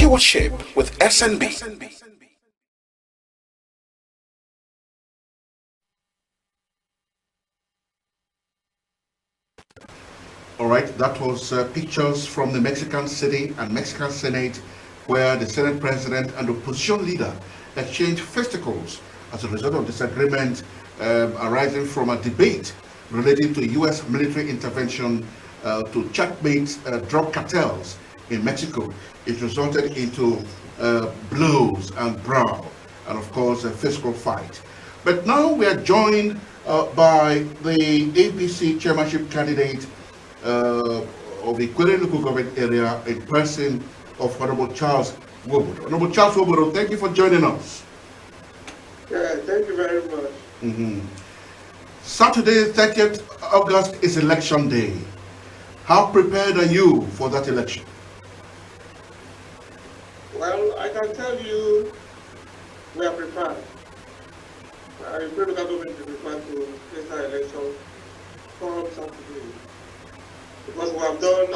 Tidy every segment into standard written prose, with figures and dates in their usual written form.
Stewardship with SNB. All right, that was pictures from the Mexican city and Mexican Senate, where the Senate president and opposition leader exchanged fisticuffs as a result of disagreement arising from a debate relating to U.S. military intervention to checkmate drug cartels in Mexico. It resulted into blows and brawl, and of course a physical fight. But now we are joined by the APC chairmanship candidate of the IKWERRE local government area in person of Honorable Charles WOBODO. Honorable Charles WOBODO, thank you for joining us. Yeah, thank you very much. Saturday, 30th August is election day. How prepared are you for that election? Well, I can tell you we are prepared. I pray the government is prepared to face our election from Saturday. Because we have done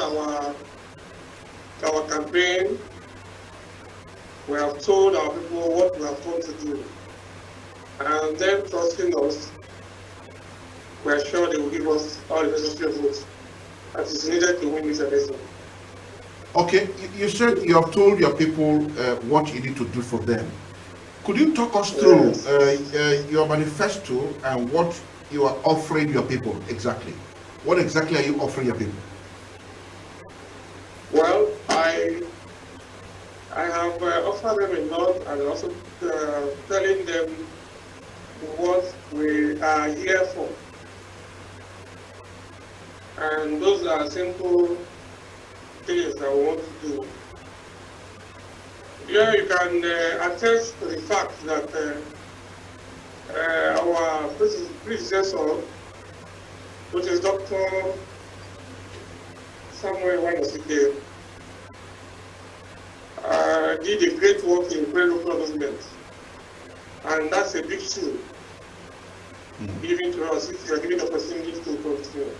our campaign, we have told our people what we have told to do. And them trusting us, we are sure they will give us all the necessary votes that is needed to win this election. Okay, you said you have told your people what you need to do for them. Could you talk us through your manifesto and what you are offering your people exactly? What exactly are you offering your people? Well, I have offered them a lot, and also telling them what we are here for. And those are simple things that we want to do. Here you can attest to the fact that our predecessor, which is Dr. Samuel Wanosike, did a great work in local government. And that's a big shoe given to us if you are given the opportunity to continue.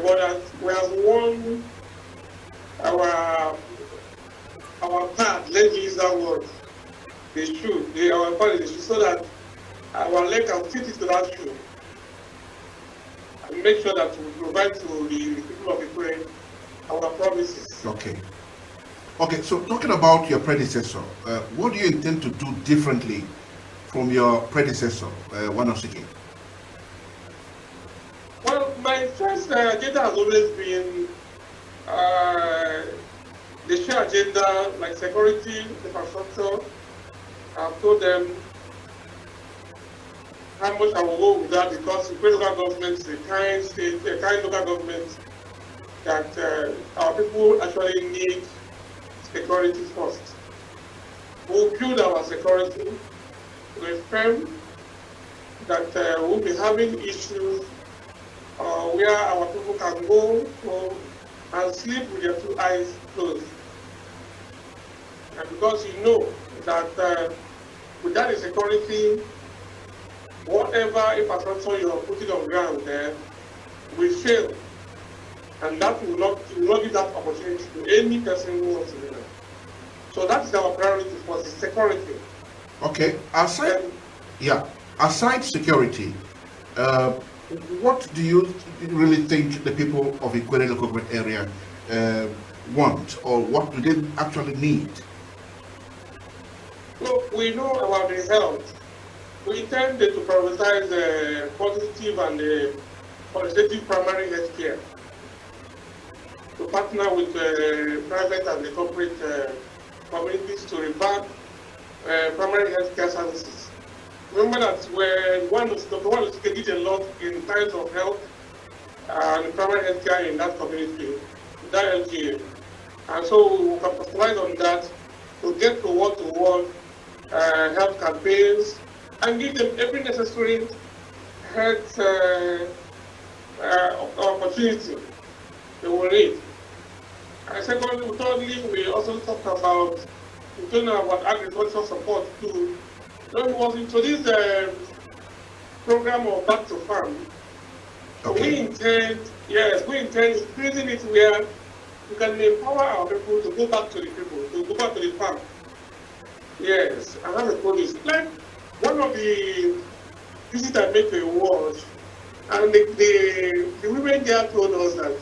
But we have won our path, let's use that word, the shoe, our path is the shoe, so that our leg can fit into that shoe. And make sure that we provide to the people of Ukraine our promises. Okay. Okay, so talking about your predecessor, what do you intend to do differently from your predecessor, Wanosike? Well, my first agenda has always been the share agenda, like security, infrastructure. I've told them how much I will go with that, because the local government is a kind state, a kind local government that our people actually need security first. We'll build our security to a firm that will be having issues where our people can go home and sleep with their two eyes closed. And because you know that without the security, whatever infrastructure you are putting on ground there will fail. And that will not give that opportunity to any person who wants to do that. So that is our priority for the security. Okay, aside security, what do you really think the people of IKWERRE local government area want, or what do they actually need? So we know about the health. We intend to prioritize the positive and the qualitative primary health care, to partner with the private and the corporate communities to revamp primary health care services. Remember that when Dr. Wanosike did a lot in times of health and primary health care in that community, that LGA. And so we can capitalize on that to get to wall-to-wall health campaigns and give them every necessary health opportunity they will need. And secondly, thirdly, we also talk about agricultural support too. So we was introduced the program of Back to Farm. So we intend increasing it where we can empower our people to go back to the people, to go back to the farm. Yes, and have a produce. Like one of the visits I made to a ward, and the women there told us that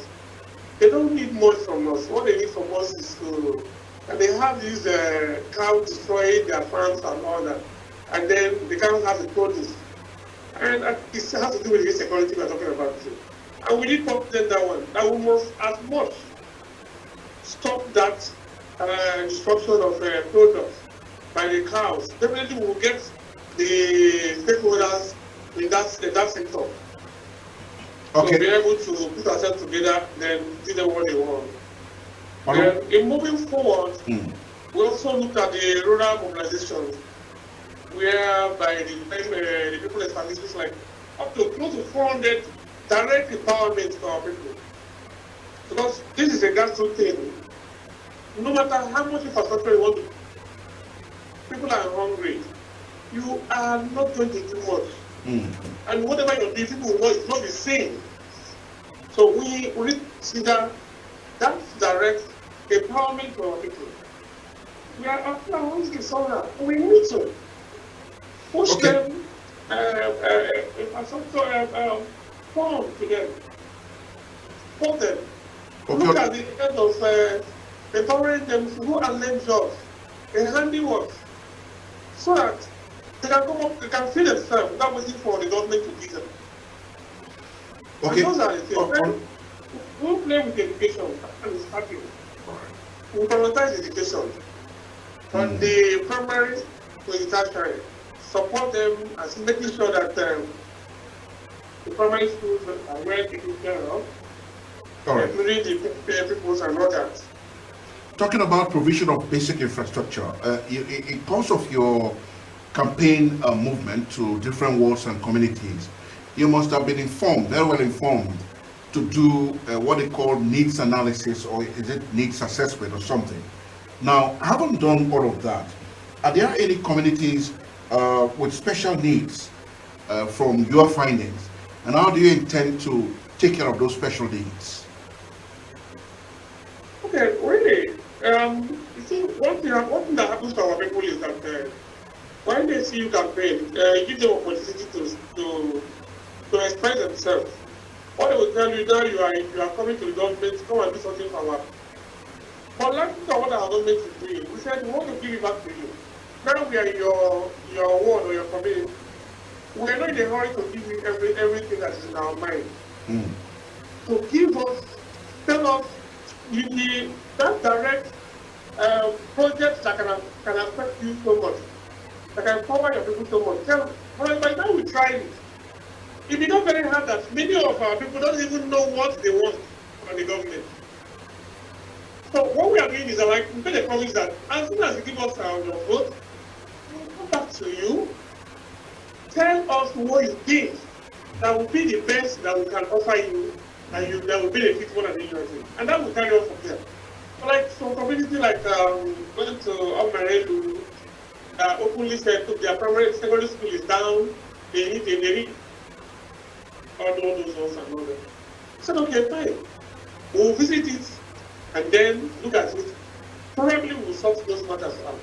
they don't need much from us. What they need from us is to, and they have these cows destroying their farms and all that, and then they can't have the produce. And it has to do with the insecurity we're talking about too. And we did talk to them that one, that we must as much stop that destruction of products by the cows. Definitely we will get the stakeholders in that sector. Okay. To be able to put ourselves together, then give them what they want. And in moving forward, we also looked at the rural mobilization, whereby the people established like up to close to 400 direct empowerment for our people. Because this is a grassroots thing. No matter how much infrastructure you want to, people are hungry. You are not going to do much. And whatever you do, people will know it's not the same. So we consider that direct empowerment for our people. We are after hungry somehow. We need to push them, infrastructure form to them. For them. Look at the end of empowering them who are lame jobs, in handiwork, so that they can come up, they can feed themselves without waiting for the government to give them. Okay. And those are the things. We play with education and it's happening. We prioritize education from the primary to the tertiary. Support them as making sure that the primary schools are well taken care of. All right. Including the peoples and others. Talking about provision of basic infrastructure, in course of your campaign movement to different wards and communities, you must have been informed, very well informed, to do what they call needs analysis, or is it needs assessment or something. Now, having done all of that, are there any communities with special needs from your findings? And how do you intend to take care of those special needs? Okay, really, you see, one thing that happens to our people is that when they see you campaign, give them opportunity to express themselves. What they will tell you now, you are coming to the government, come and do something for our. But let's look at what our government is doing. We said we want to give it back to you. Now we are in your ward or your community. We are not in a hurry to give you everything that is in our mind. So give us, tell us, that direct projects that can affect you so much, that can cover your people so much. Tell us, by now we try it. It becomes very hard that many of our people don't even know what they want from the government. So what we are doing is like we made a promise that as soon as you give us your vote, we'll come back to you, tell us what you think that will be the best that we can offer you, and that will benefit more than anything. And that will carry on from there. So like some community like going to Omerelu, openly said their primary secondary school is down, they need all those ones and all that. I said, okay, fine. We'll visit it and then look at it. Probably we'll sort those matters out.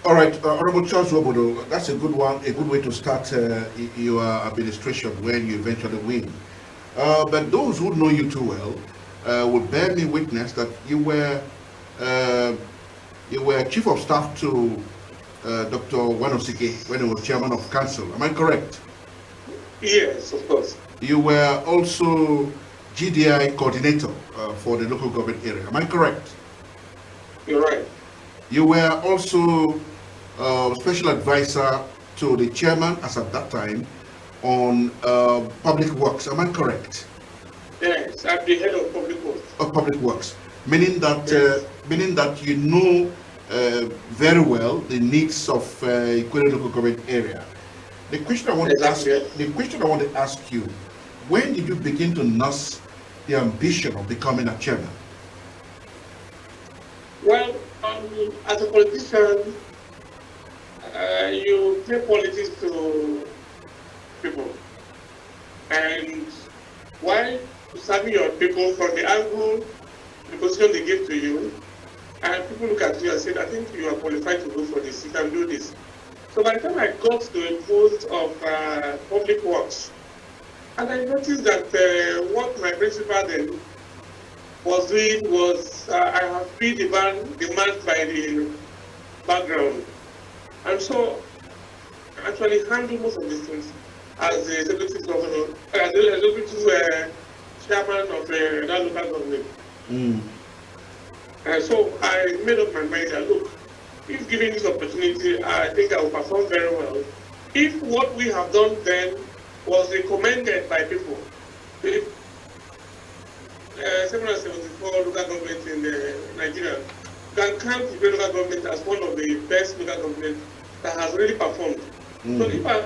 All right, Honorable Charles WOBODO, that's a good one, a good way to start your administration when you eventually win. But those who know you too well will bear me witness that you were chief of staff to Dr. Wanosike when he was chairman of council. Am I correct? Yes, of course. You were also GDI coordinator for the local government area. Am I correct? You're right. You were also special advisor to the chairman, as at that time, on public works. Am I correct? Yes, I'm the head of public works. Of public works, meaning that you know very well the needs of IKWERRE local government area. The question I want to ask you: when did you begin to nurse the ambition of becoming a chairman? Well, as a politician, you take politics to people, and while to serving your people from the angle, the position they give to you, and people look at you and say, I think you are qualified to go for this, you can do this. So by the time I got to a post of public works, and I noticed that what my principal then was doing was, I have been demanded by the background. And so I actually handle most of these things as the executive governor, as the executive chairman of that local government. And so I made up my mind that, look, if given this opportunity, I think I will perform very well. If what we have done then was recommended by people, 774 local governments in Nigeria, can count the local government as one of the best local governments that has really performed. So if I'm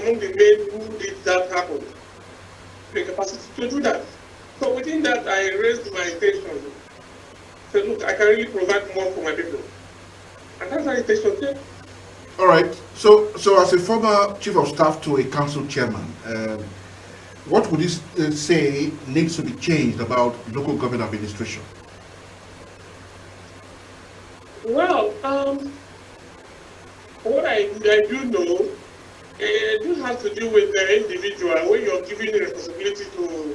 among the men who did that happen, the capacity to do that. So within that, I raised my intention. Said, look, I can really provide more for my people. And that's my intention too. All right. So as a former chief of staff to a council chairman, what would you say needs to be changed about local government administration? Well, what I do know, this has to do with the individual. When you're given the responsibility to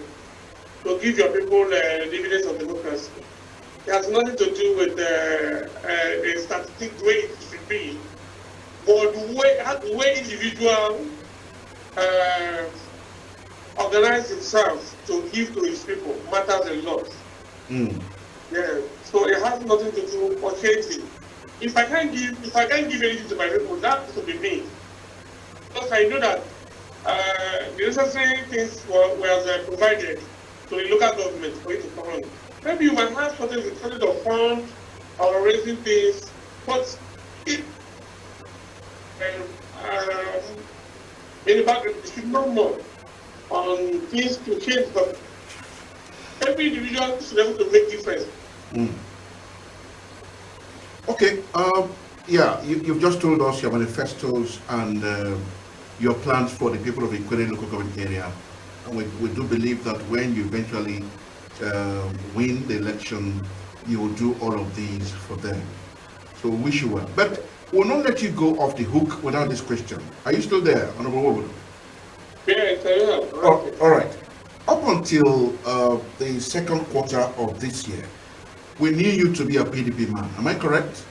give your people dividends of democracy, it has nothing to do with the statistic the way it should be, but the way individual organize himself to give to his people matters a lot. Yeah. So it has nothing to do with changing. If I can't give anything to my people, that has to be me. Because I know that the necessary things were provided to the local government for it to come on. Maybe you might have something of fund or raising things, but in the background, you should know more on things to change. But every individual should be able to make difference. Okay. Yeah, you've just told us your manifestos and your plans for the people of the IKWERRE local government area. And we do believe that when you eventually win the election, you will do all of these for them. So we wish you well. But we'll not let you go off the hook without this question. Are you still there, Honorable WOBODO? Yes, I am. All right. Up until the second quarter of this year, we knew you to be a PDP man. Am I correct?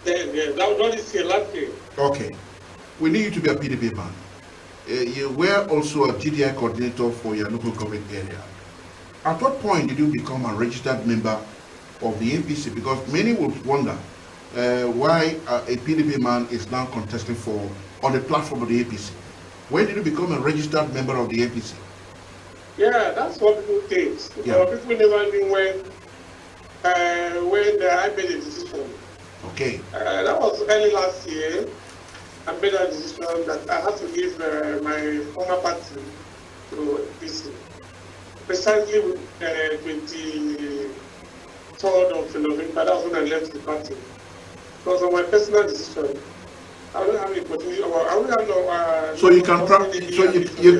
Yeah, that was this year, last year. Okay. We knew you to be a PDP man. You were also a GDI coordinator for your local government area. At what point did you become a registered member of the APC? Because many would wonder why a PDP man is now contesting on the platform of the APC. When did you become a registered member of the APC? Yeah, that's what people think. Yeah. People never knew when I made a decision. Okay. That was early last year. I made a decision that I had to give my former party to APC. Precisely 23rd of November, that was when I left the party. Because of my personal decision, I don't have any opportunity. I don't have no. So you can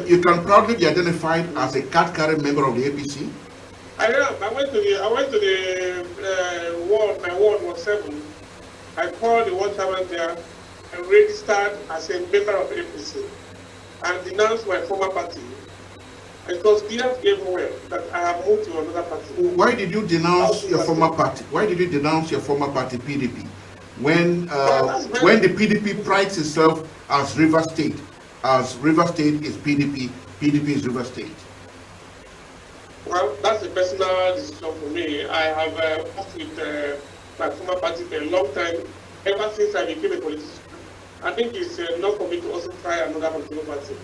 you can proudly be identified as a card-carrying member of the APC. I am. I went to the ward. My ward was 7. I called the ward chairman there and registered as a member of the APC and denounced my former party. It was clear everywhere that I have moved to another party. Why did you denounce your former party? Why did you denounce your former party, PDP? When the PDP prides itself as River State is PDP, PDP is River State. Well, that's a personal decision for me. I have worked with my former party for a long time, ever since I became a politician. I think it's enough for me to also try another political party.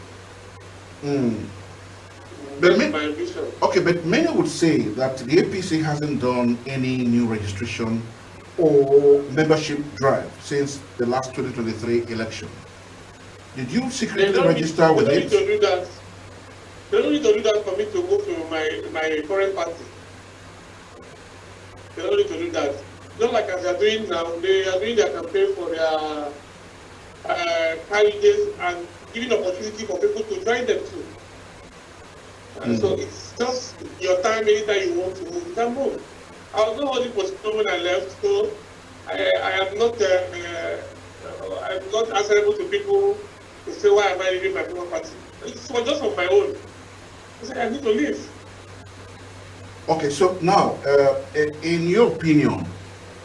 But That's my ambition. Okay, but many would say that the APC hasn't done any new registration or membership drive since the last 2023 election. Did you secretly register with it? They don't need to do that for me to go to my current party. They don't need to do that. Not like as they are doing now, they are doing their campaign for their candidates and giving opportunity for people to join them too. So it's just your time, anytime you want to move, you can move. I was not holding position when I left, so I am not answerable to people who say, why am I leaving my property? It was just on my own. I said, I need to leave. Okay, so now, in your opinion,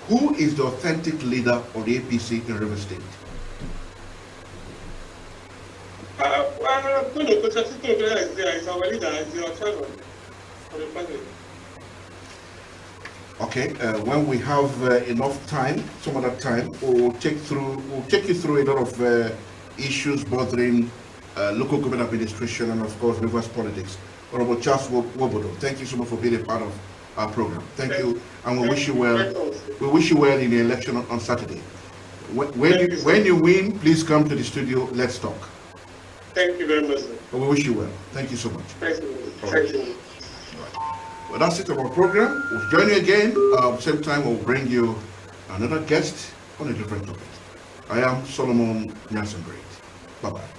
who is the authentic leader of the APC in River State? I'm going to go to is our leader, is your chairman for the party. Okay, when we have enough time, some other time, we'll take you through a lot of issues bothering local government administration and, of course, Rivers politics. Honorable Charles WOBODO, thank you so much for being a part of our program. Thank you, and we wish you well. We wish you well in the election on Saturday. When you win, please come to the studio. Let's talk. Thank you very much, sir. We wish you well. Thank you so much. Thank you. Thank you. Well, that's it of our program. We'll join you again. At the same time, we'll bring you another guest on a different topic. I am Solomon Nyansen Great. Bye-bye.